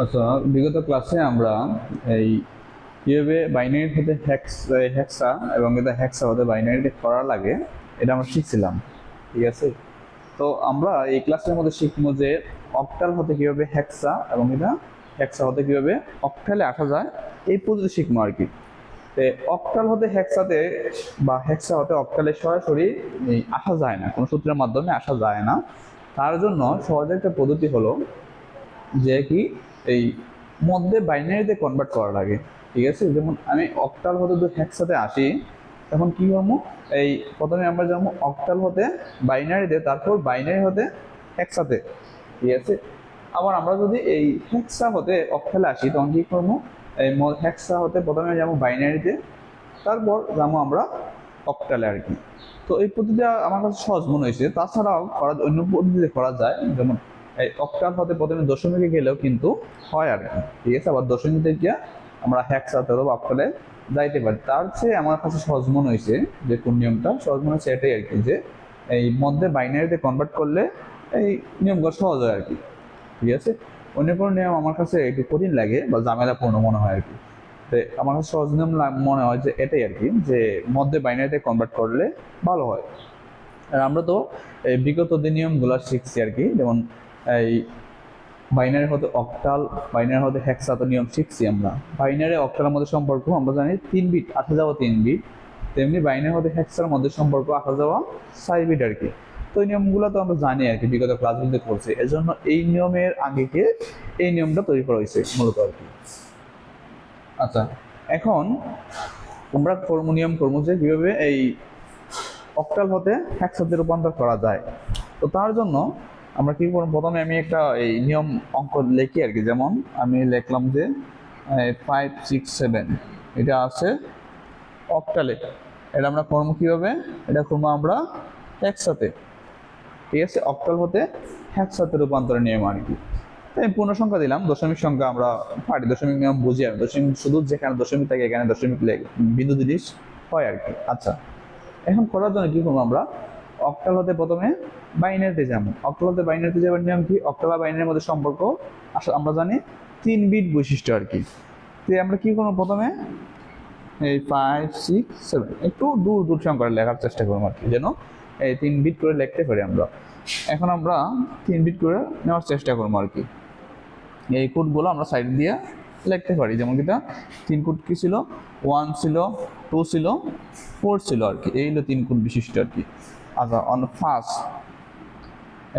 আচ্ছা, বিগত ক্লাসে আমরা এই কিভাবে বাইনারি হতে হেক্সা এবং এটা হেক্সা হতে বাইনারিতে করা লাগে এটা আমরা শিখছিলাম। ঠিক আছে, তো আমরা এই ক্লাসের মধ্যে শিখবো যে অক্টাল হতে কিভাবে হেক্সা এবং এটা হেক্সা হতে কিভাবে অক্টালে আসা যায় এই পদ্ধতি শিখবো আর কি। অক্টাল হতে হেক্সাতে বা হেক্সা হতে অক্টালে সরাসরি আসা যায় না, কোনো সূত্রের মাধ্যমে আসা যায় না। তার জন্য সহজ একটা পদ্ধতি হলো যে কি এই মধ্যে বাইনারিতে কনভার্ট করা লাগে। ঠিক আছে, যেমন আমি অক্টাল হতে যদি হেক্সাতে আসি তখন কি হবো, এই প্রথমে আমরা যাবো অক্টাল হতে বাইনারিতে, তারপর বাইনারি হতে হেক্সাতে। ঠিক আছে, আবার আমরা যদি এই হেক্সা হতে অক্টালে আসি তখন কি করবো, এই হেক্সা হতে প্রথমে যাবো বাইনারিতে, তারপর যাবো আমরা অক্টালে আর কি। তো এই পদ্ধতিটা আমার কাছে সহজ মনে হয়েছে। তাছাড়াও অন্য পদ্ধতিতে করা যায়, যেমন এই অক্টাল হতে প্রথমে দশমিকে গেলেও কিন্তু হয় আর কি। ঠিক আছে, আবার দশমিক থেকে আমরা হেক্সাতে অথবা অক্টালে যাইতে পারি। তার চেয়ে আমার কাছে সহজ মনে হয়েছে যে কোন নিয়মটা সহজ মনে হচ্ছে এটাই আর কি, যে এই মধ্যে বাইনারিতে কনভার্ট করলে এই নিয়মগুলো সহজ হয় আর কি। ঠিক আছে, অন্য কোনো নিয়ম আমার কাছে একটু কঠিন লাগে বা ঝামেলাপূর্ণ মনে হয় আর কি। তো আমার কাছে সহজ নিয়ম মনে হয় যে এটাই আর কি, যে মধ্যে বাইনারিতে কনভার্ট করলে ভালো হয়। আর আমরা তো এই বিগত দিন নিয়মগুলো শিখছি আর কি, যেমন এই বাইনারি হতে অক্টাল, বাইনারি হতে হেক্সা তো নিয়ম শিখছি আমরা। বাইনারি অক্টালের মধ্যে সম্পর্ক আমরা জানি 3 বিট আসা যাওয়া 3 বিট, তেমনি বাইনারি হতে হেক্সার মধ্যে সম্পর্ক আসা যাওয়া 4 বিট আর কি। তো এই নিয়মগুলো তো আমরা জানি আর কি, বিগত ক্লাসগুলোতে করছি, এজন্য এই নিয়মের আগেকে এই নিয়মটা তৈরি করা হয়েছে মূলত আর কি। আচ্ছা, এখন আমরা নিয়ম করবো যে কিভাবে এই অক্টাল হতে হেক্সাতে রূপান্তর করা যায়। তো তার জন্য আমরা কি করব, প্রথমে আমি একটা এই নিয়ম অঙ্ক লিখি আর কি। যেমন আমি লিখলাম যে 567 এটা আছে অক্টালে, এটা আমরা করবো কিভাবে, এটা করবো আমরা হেক্সাতে। ঠিক আছে, অক্টাল হতে হেক্সাতে রূপান্তরের নিয়ম আর কি। আমি পূর্ণ সংখ্যা দিলাম, দশমিক সংখ্যা আমরা পারি, দশমিক নিয়ম বুঝি আর দশমিক শুধু যেখানে দশমিক থাকে এখানে দশমিক বিন্দু দিলিস হয় আর কি। আচ্ছা, এখন করার জন্য কি করবো, আমরা অক্টাল হতে প্রথমে বাইনারিতে যাবো। অক্টাল হতে বাইনারিতে যাবার নিয়ম কি, অক্টাল আর বাইনারির মধ্যে সম্পর্ক আমরা জানি 3 বিট বৈশিষ্ট্য আর কি। তো আমরা কি করবো, প্রথমে এই 567 একটু দূর দূর সংখ্যা লেখার চেষ্টা করবো আর কি, যেন এই 3 বিট করে লিখতে পারি আমরা। এখন আমরা 3 বিট করে নেওয়ার চেষ্টা করবো আর কি। এই কোডগুলো আমরা সাইড দিয়ে লিখতে পারি, যেমন কিটা 3 কোড কি ছিল, 1 ছিল, 2 ছিল, 4 ছিল আর কি। এই হলো 3 কোড বিশিষ্ট আর কি। আচ্ছা, অন ফার্স্ট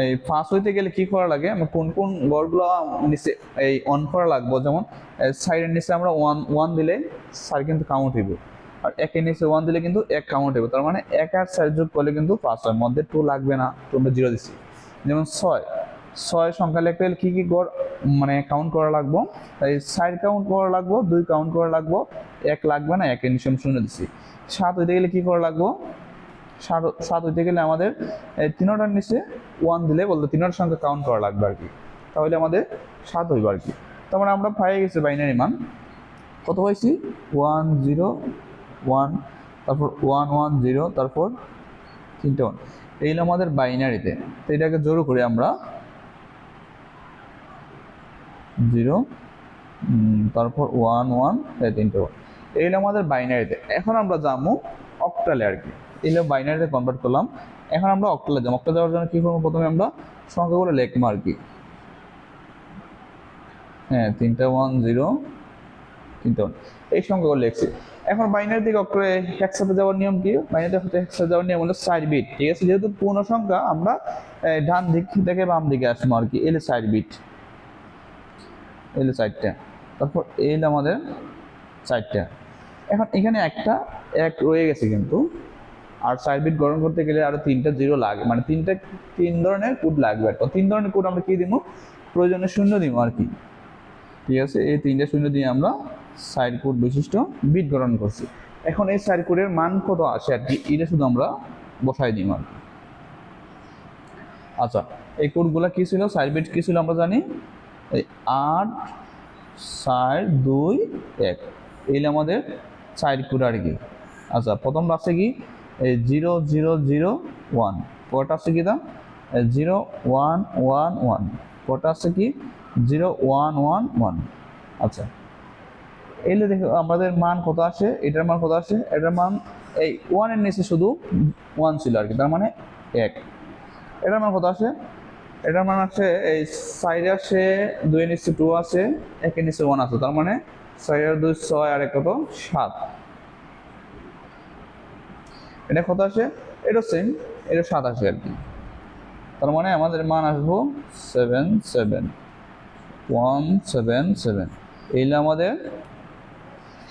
এই ফার্স্ট হইতে গেলে কি করা লাগে, আমরা কোন কোন গড়গুলো নিচে এই অন করা লাগবো, যেমন সাইডের নিচে আমরা 1 দিলে সাইড কিন্তু কাউন্ট হইব, আর একের নিচে 1 দিলে কিন্তু 1 কাউন্ট হইব। তার মানে 1 আর 4 যোগ করলে কিন্তু 5 হয়, মধ্যে 2 লাগবে না, তোমরা 0 দিচ্ছি। যেমন 6 সংখ্যা লিখতে গেলে কি কি গড় মানে কাউন্ট করা লাগবো, তাই 4 কাউন্ট করা লাগবো, 2 কাউন্ট করা লাগবো, 1 লাগবে না, 1 এর নিচে আমি 0 দিচ্ছি। 7 হইতে গেলে কি করা লাগবো, 7 হইতে গেলে আমাদের এই 3টার নিচে 1 দিলে বলতে 3টার সংখ্যা কাউন্ট করা লাগবে আর কি, তাহলে আমাদের 7 হইব আর কি। তার মানে আমরা পেয়ে গেছি বাইনারি মান কত হয়েছি, 101, তারপর 110, তারপর 3টে 1, এই হলো আমাদের বাইনারিতে। তো এটাকে জোর করে আমরা 0, তারপর 1 3টে 1, এই হলো আমাদের বাইনারিতে। এখন আমরা যাবো অক্টালে আর কি, এই হলো বাইনারিতে কনভার্ট করলাম। এখন আমরা অক্টালে যাবো, অক্টালে যাওয়ার জন্য কি করবো, প্রথমে আমরা সংখ্যাগুলো লিখবো আর কি। হ্যাঁ, 3টে 1, 0, 3টে 1, এই সংখ্যাগুলো লিখছি। এখন বাইনারি থেকে অক্টালে হেক্সাতে যাওয়ার নিয়ম কি, বাইনারি থেকে হেক্সাতে যাওয়ার নিয়ম হলো 4 বিট। ঠিক আছে, যেহেতু পূর্ণ সংখ্যা আমরা ডান দিক থেকে বাম দিকে আসবো আর কি, এলে 4 বিট, এলে 4টা, তারপর এল আমাদের 4টা। এখন এখানে একটা 1 রয়ে গেছে কিন্তু, আর 4 বিট গঠন করতে গেলে আরো 3টা 0 লাগে, মানে 3 ধরনের কোড লাগবে। তো 3 ধরনের কোড আমরা কি দিব, প্রয়োজনে 0 দিব আর কি। ঠিক আছে, এই 3টে 0 দিয়ে আমরা 4 কোড বিশিষ্ট বিট গঠন করছি। এখন এই 4 কোডের মান কত আসে আর কি, এটা শুধু আমরা বসাই দিব আর কি। আচ্ছা, এই কোডগুলা কি ছিল, 4 বিট কি ছিল আমরা জানি, এই 8, 4, 2, 1, এই আমাদের 4 কোড আর কি। আচ্ছা, প্রথম আছে কি এই 0 0 0 1, পরটা আছে কি, 0 1 1 1, পরটা আছে কি 0 1 1 1। আচ্ছা, এলে দেখো আমাদের মান কত আসে, এটার মান কত আসে, এটার মান এই 1 এর নিচে শুধু 1 ছিল আর কি, তার মানে 1। এটার মান কত আসে, এটার মান আসে এই সাইডে আসে 2 এর নিচে 2 আছে, 1 এর নিচে 1 আছে, তার মানে 6 আর 2 6 আর 1 কত 7। এটা কত আসে, এটা সেম, এটা 7 আসে আর কি। তার মানে আমাদের মান আসবো 7 7 1 7 7। এইটা আমাদের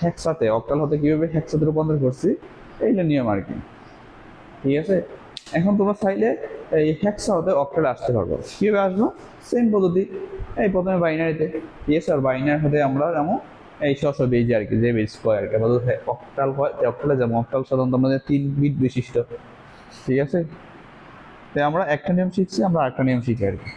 হেক্সাতে, অক্টাল হতে কিভাবে হেক্সাতে রূপান্তর করছি এইটা নিয়ম আর কি। ঠিক আছে, এখন তোমরা চাইলে এই হেক্সা হতে অক্টালে আসতে পারবো। কীভাবে আসবো, সেম পদ্ধতি, এই প্রথমে বাইনারিতে, ঠিক আছে, আর বাইনারি হতে আমরা যেমন এই ছশো বেজি আর কি, যে বেজ কয় আর কি, আমাদের অক্টাল হয়, অক্টালে যেমন অক্টাল সাধারণত আমাদের 3 বিট বিশিষ্ট। ঠিক আছে, তাই আমরা একটা নিয়ম শিখছি, আমরা আরেকটা নিয়ম শিখি আর কি।